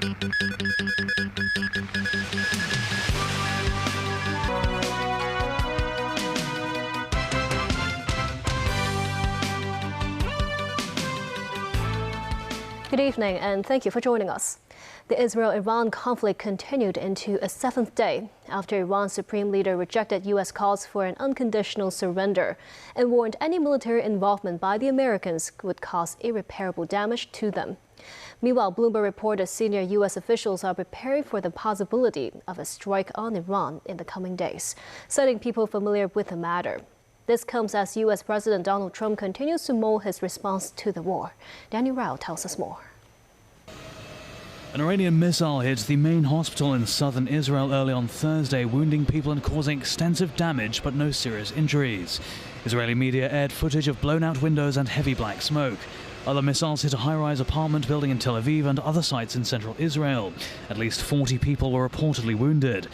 Good evening and thank you for joining us. The Israel-Iran conflict continued into a seventh day after Iran's supreme leader rejected U.S. calls for an unconditional surrender and warned any military involvement by the Americans would cause irreparable damage to them. Meanwhile, Bloomberg reported senior U.S. officials are preparing for the possibility of a strike on Iran in the coming days, citing people familiar with the matter. This comes as U.S. President Donald Trump continues to mold his response to the war. Danny Rao tells us more. An Iranian missile hit the main hospital in southern Israel early on Thursday, wounding people and causing extensive damage but no serious injuries. Israeli media aired footage of blown-out windows and heavy black smoke. Other missiles hit a high-rise apartment building in Tel Aviv and other sites in central Israel. At least 40 people were reportedly wounded.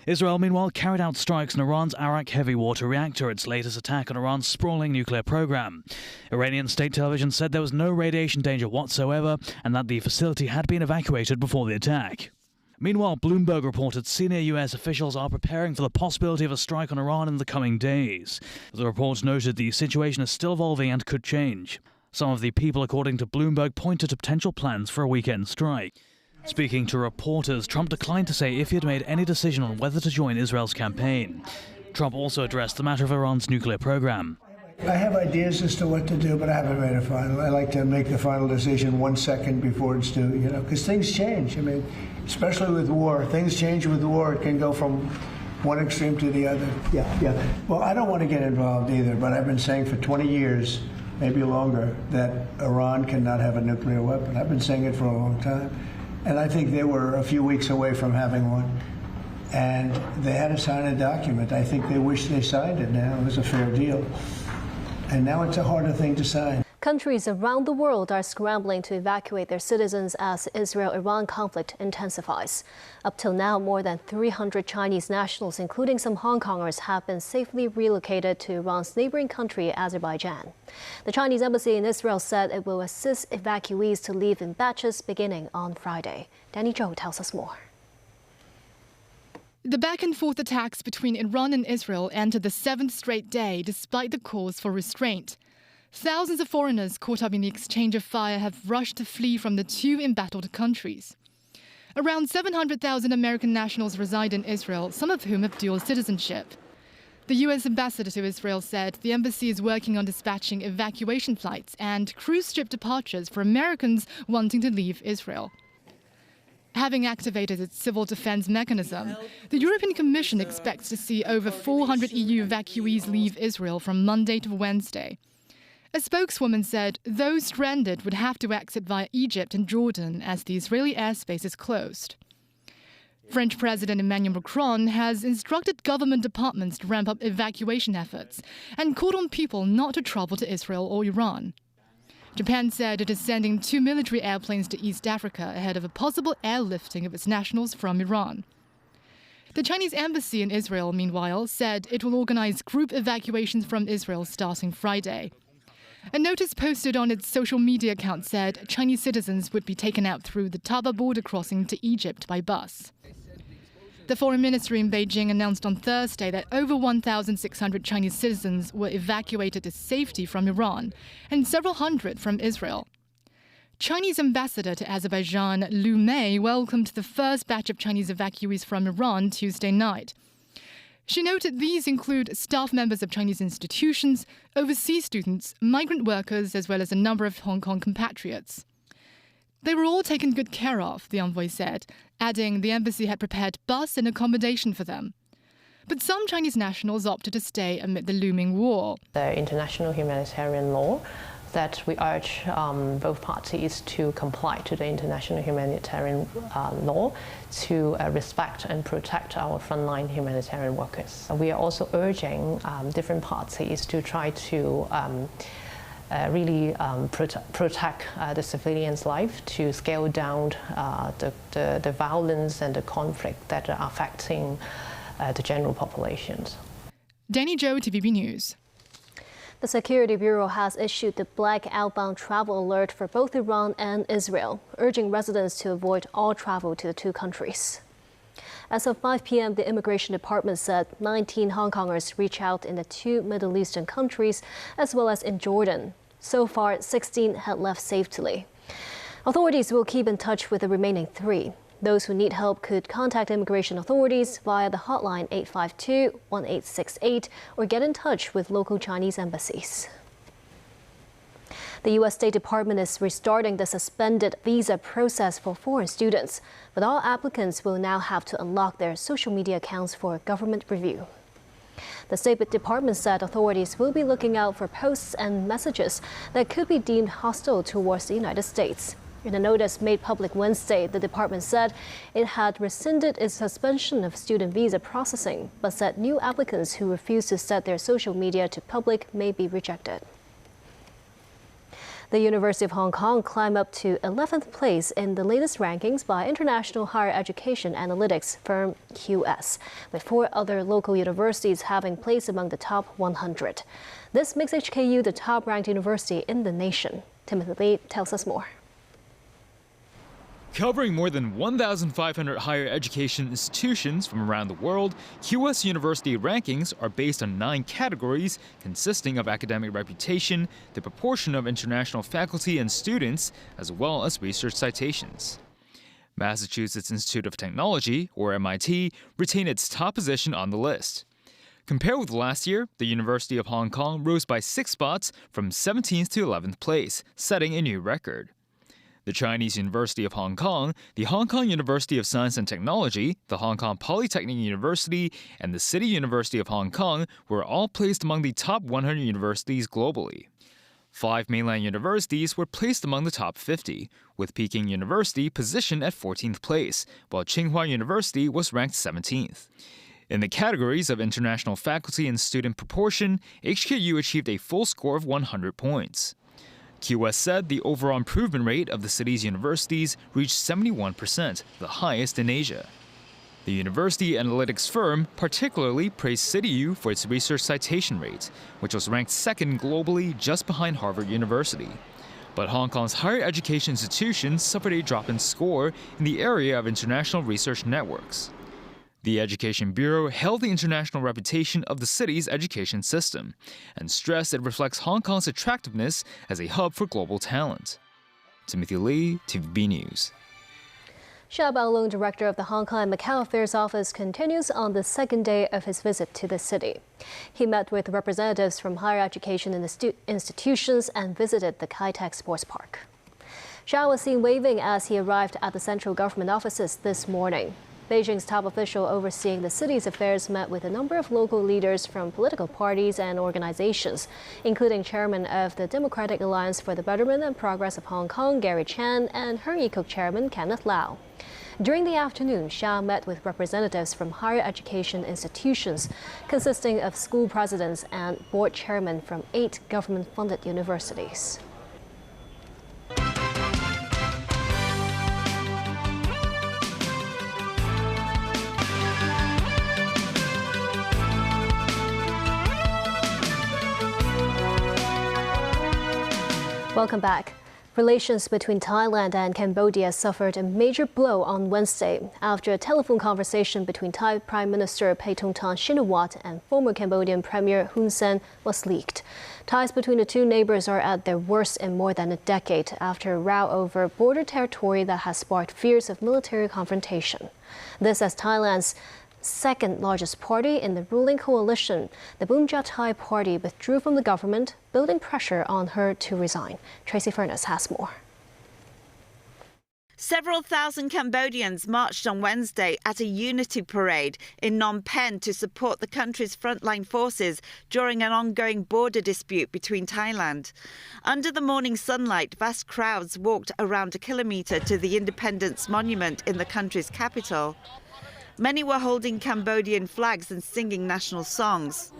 Israel, meanwhile, carried out strikes on Iran's Arak heavy water reactor, its latest attack on Iran's sprawling nuclear program. Iranian state television said there was no radiation danger whatsoever and that the facility had been evacuated before the attack. Meanwhile, Bloomberg reported senior U.S. officials are preparing for the possibility of a strike on Iran in the coming days. The report noted the situation is still evolving and could change. Some of the people, according to Bloomberg, pointed to potential plans for a weekend strike. Speaking to reporters, Trump declined to say if he had made any decision on whether to join Israel's campaign. Trump also addressed the matter of Iran's nuclear program. I have ideas as to what to do, but I haven't made a final. I like to make the final decision 1 second before it's due, because things change. I mean, especially with war. Things change with war. It can go from one extreme to the other. Yeah. Well, I don't want to get involved either, but I've been saying for 20 years, maybe longer, that Iran cannot have a nuclear weapon. I've been saying it for a long time. And I think they were a few weeks away from having one. And they had to sign a document. I think they wish they signed it now. It was a fair deal. And now it's a harder thing to sign. Countries around the world are scrambling to evacuate their citizens as the Israel-Iran conflict intensifies. Up till now, more than 300 Chinese nationals, including some Hong Kongers, have been safely relocated to Iran's neighboring country, Azerbaijan. The Chinese embassy in Israel said it will assist evacuees to leave in batches beginning on Friday. Danny Zhou tells us more. The back-and-forth attacks between Iran and Israel entered the seventh straight day despite the calls for restraint. Thousands of foreigners caught up in the exchange of fire have rushed to flee from the two embattled countries. Around 700,000 American nationals reside in Israel, some of whom have dual citizenship. The U.S. ambassador to Israel said the embassy is working on dispatching evacuation flights and cruise ship departures for Americans wanting to leave Israel. Having activated its civil defense mechanism, the European Commission expects to see over 400 EU evacuees leave Israel from Monday to Wednesday. A spokeswoman said those stranded would have to exit via Egypt and Jordan as the Israeli airspace is closed. French President Emmanuel Macron has instructed government departments to ramp up evacuation efforts and called on people not to travel to Israel or Iran. Japan said it is sending 2 military airplanes to East Africa ahead of a possible airlifting of its nationals from Iran. The Chinese embassy in Israel, meanwhile, said it will organize group evacuations from Israel starting Friday. A notice posted on its social media account said Chinese citizens would be taken out through the Taba border crossing to Egypt by bus. The foreign ministry in Beijing announced on Thursday that over 1,600 Chinese citizens were evacuated to safety from Iran and several hundred from Israel. Chinese ambassador to Azerbaijan, Liu Mei, welcomed the first batch of Chinese evacuees from Iran Tuesday night. She noted these include staff members of Chinese institutions, overseas students, migrant workers, as well as a number of Hong Kong compatriots. They were all taken good care of, the envoy said, adding the embassy had prepared bus and accommodation for them. But some Chinese nationals opted to stay amid the looming war. The international humanitarian law that we urge both parties to comply to the international humanitarian law to respect and protect our frontline humanitarian workers. We are also urging different parties to try to really protect the civilians' life, to scale down the violence and the conflict that are affecting the general populations. Danny Zhou, TVB News. The Security Bureau has issued the black outbound travel alert for both Iran and Israel, urging residents to avoid all travel to the two countries. As of 5 p.m., the Immigration Department said 19 Hong Kongers reached out in the two Middle Eastern countries, as well as in Jordan. So far, 16 had left safely. Authorities will keep in touch with the remaining 3. Those who need help could contact immigration authorities via the hotline 852-1868 or get in touch with local Chinese embassies. The U.S. State Department is restarting the suspended visa process for foreign students, but all applicants will now have to unlock their social media accounts for government review. The State Department said authorities will be looking out for posts and messages that could be deemed hostile towards the United States. In a notice made public Wednesday, the department said it had rescinded its suspension of student visa processing, but said new applicants who refuse to set their social media to public may be rejected. The University of Hong Kong climbed up to 11th place in the latest rankings by international higher education analytics firm QS, with 4 other local universities having placed among the top 100. This makes HKU the top-ranked university in the nation. Timothy Lee tells us more. Covering more than 1,500 higher education institutions from around the world, QS University rankings are based on 9 categories consisting of academic reputation, the proportion of international faculty and students, as well as research citations. Massachusetts Institute of Technology, or MIT, retained its top position on the list. Compared with last year, the University of Hong Kong rose by 6 spots from 17th to 11th place, setting a new record. The Chinese University of Hong Kong, the Hong Kong University of Science and Technology, the Hong Kong Polytechnic University, and the City University of Hong Kong were all placed among the top 100 universities globally. 5 mainland universities were placed among the top 50, with Peking University positioned at 14th place, while Tsinghua University was ranked 17th. In the categories of international faculty and student proportion, HKU achieved a full score of 100 points. QS said the overall improvement rate of the city's universities reached 71%, the highest in Asia. The university analytics firm particularly praised CityU for its research citation rate, which was ranked 2nd globally just behind Harvard University. But Hong Kong's higher education institutions suffered a drop in score in the area of international research networks. The Education Bureau held the international reputation of the city's education system and stressed it reflects Hong Kong's attractiveness as a hub for global talent. Timothy Lee, TVB News. Xia Baolong, director of the Hong Kong and Macau Affairs Office, continues on the 2nd day of his visit to the city. He met with representatives from higher education institutions and visited the Kai Tak Sports Park. Xia was seen waving as he arrived at the central government offices this morning. Beijing's top official overseeing the city's affairs met with a number of local leaders from political parties and organizations, including chairman of the Democratic Alliance for the Betterment and Progress of Hong Kong, Gary Chan, and Hung Yee-Kuk chairman Kenneth Lau. During the afternoon, Xia met with representatives from higher education institutions, consisting of school presidents and board chairmen from 8 government-funded universities. Welcome back. Relations between Thailand and Cambodia suffered a major blow on Wednesday after a telephone conversation between Thai Prime Minister Paetongtarn Shinawatra and former Cambodian Premier Hun Sen was leaked. Ties between the two neighbors are at their worst in more than a decade after a row over border territory that has sparked fears of military confrontation. This as Thailand's second largest party in the ruling coalition, the Bumja Thai Party, withdrew from the government, building pressure on her to resign. Tracy Furness has more. Several thousand Cambodians marched on Wednesday at a unity parade in Phnom Penh to support the country's frontline forces during an ongoing border dispute between Thailand. Under the morning sunlight, vast crowds walked around a kilometre to the Independence Monument in the country's capital. Many were holding Cambodian flags and singing national songs.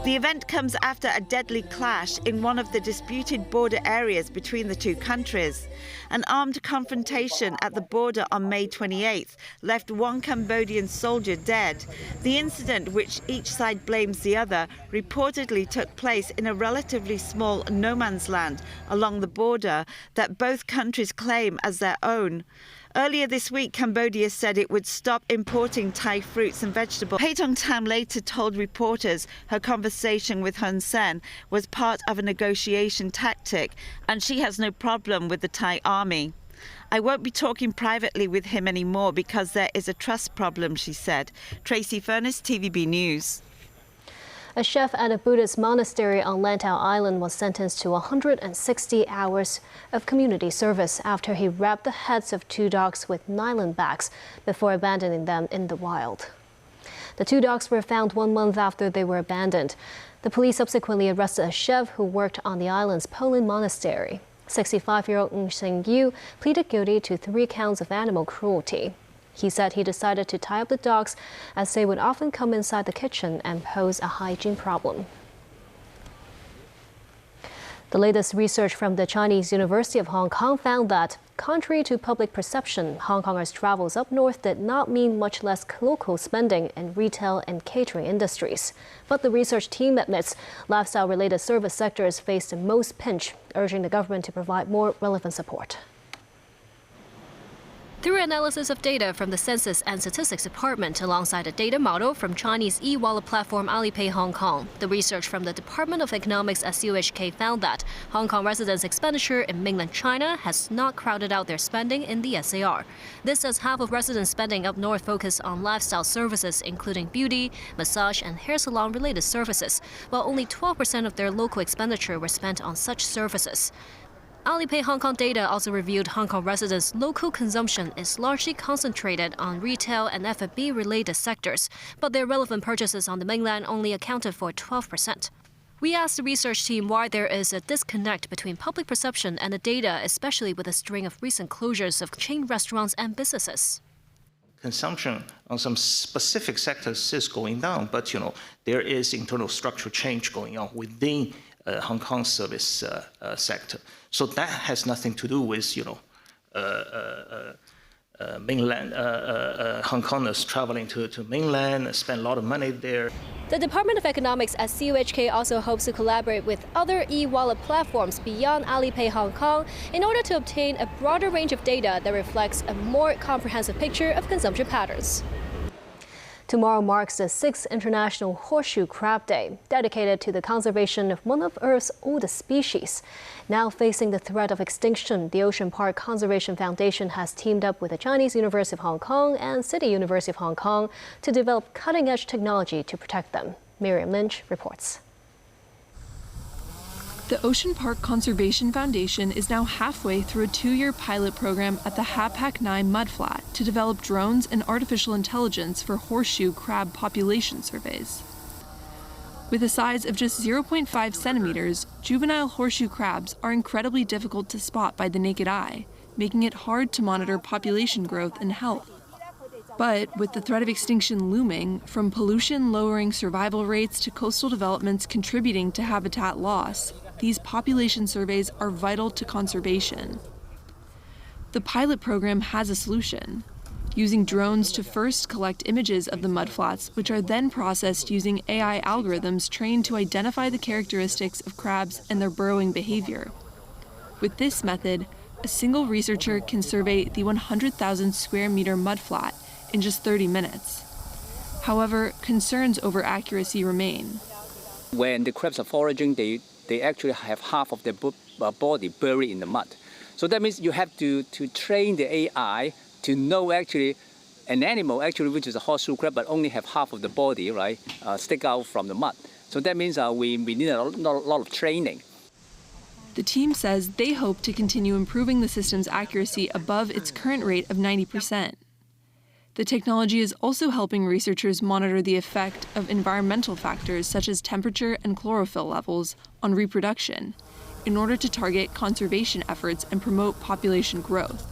The event comes after a deadly clash in one of the disputed border areas between the two countries. An armed confrontation at the border on May 28th left one Cambodian soldier dead. The incident, which each side blames the other, reportedly took place in a relatively small no man's land along the border that both countries claim as their own. Earlier this week, Cambodia said it would stop importing Thai fruits and vegetables. Phay Tong Tam later told reporters her conversation with Hun Sen was part of a negotiation tactic, and she has no problem with the Thai army. I won't be talking privately with him anymore because there is a trust problem, she said. Tracy Furness, TVB News. A chef at a Buddhist monastery on Lantau Island was sentenced to 160 hours of community service after he wrapped the heads of 2 dogs with nylon bags before abandoning them in the wild. The 2 dogs were found 1 month after they were abandoned. The police subsequently arrested a chef who worked on the island's Polin monastery. 65-year-old Ng Sing Yu pleaded guilty to 3 counts of animal cruelty. He said he decided to tie up the dogs as they would often come inside the kitchen and pose a hygiene problem. The latest research from the Chinese University of Hong Kong found that, contrary to public perception, Hong Kongers' travels up north did not mean much less local spending in retail and catering industries. But the research team admits lifestyle-related service sectors faced the most pinch, urging the government to provide more relevant support. Through analysis of data from the Census and Statistics Department alongside a data model from Chinese e-wallet platform Alipay Hong Kong, the research from the Department of Economics at CUHK found that Hong Kong residents' expenditure in mainland China has not crowded out their spending in the SAR. This as half of residents' spending up north focus on lifestyle services including beauty, massage and hair salon-related services, while only 12% of their local expenditure were spent on such services. Alipay Hong Kong data also revealed Hong Kong residents' local consumption is largely concentrated on retail and F&B related sectors, but their relevant purchases on the mainland only accounted for 12%. We asked the research team why there is a disconnect between public perception and the data, especially with a string of recent closures of chain restaurants and businesses. Consumption on some specific sectors is going down, but there is internal structural change going on within Hong Kong service sector. So that has nothing to do with mainland Hong Kongers traveling to mainland, spend a lot of money there. The Department of Economics at CUHK also hopes to collaborate with other e-wallet platforms beyond Alipay Hong Kong in order to obtain a broader range of data that reflects a more comprehensive picture of consumption patterns. Tomorrow marks the 6th International Horseshoe Crab Day, dedicated to the conservation of one of Earth's oldest species. Now facing the threat of extinction, the Ocean Park Conservation Foundation has teamed up with the Chinese University of Hong Kong and City University of Hong Kong to develop cutting-edge technology to protect them. Miriam Lynch reports. The Ocean Park Conservation Foundation is now halfway through a 2-year pilot program at the Hapak 9 mudflat to develop drones and artificial intelligence for horseshoe crab population surveys. With a size of just 0.5 centimeters, juvenile horseshoe crabs are incredibly difficult to spot by the naked eye, making it hard to monitor population growth and health. But with the threat of extinction looming, from pollution lowering survival rates to coastal developments contributing to habitat loss, these population surveys are vital to conservation. The pilot program has a solution, using drones to first collect images of the mudflats, which are then processed using AI algorithms trained to identify the characteristics of crabs and their burrowing behavior. With this method, a single researcher can survey the 100,000 square meter mudflat in just 30 minutes. However, concerns over accuracy remain. When the crabs are foraging, they actually have half of their body buried in the mud. So that means you have to train the AI to know actually an animal which is a horseshoe crab, but only have half of the body, right, stick out from the mud. So that means we need a lot of training. The team says they hope to continue improving the system's accuracy above its current rate of 90%. The technology is also helping researchers monitor the effect of environmental factors such as temperature and chlorophyll levels on reproduction in order to target conservation efforts and promote population growth.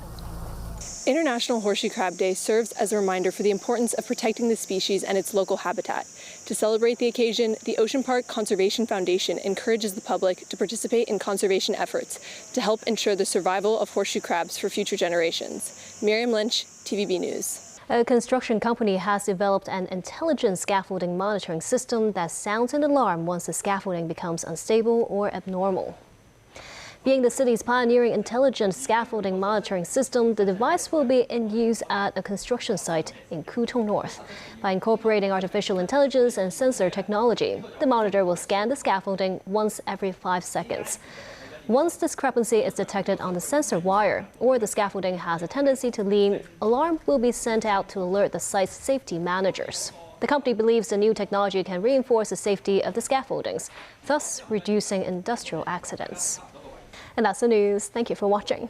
International Horseshoe Crab Day serves as a reminder for the importance of protecting the species and its local habitat. To celebrate the occasion, the Ocean Park Conservation Foundation encourages the public to participate in conservation efforts to help ensure the survival of horseshoe crabs for future generations. Miriam Lynch, TVB News. A construction company has developed an intelligent scaffolding monitoring system that sounds an alarm once the scaffolding becomes unstable or abnormal. Being the city's pioneering intelligent scaffolding monitoring system, the device will be in use at a construction site in Kutong North. By incorporating artificial intelligence and sensor technology, the monitor will scan the scaffolding once every 5 seconds. Once discrepancy is detected on the sensor wire or the scaffolding has a tendency to lean, alarm will be sent out to alert the site's safety managers. The company believes the new technology can reinforce the safety of the scaffoldings, thus reducing industrial accidents. And that's the news. Thank you for watching.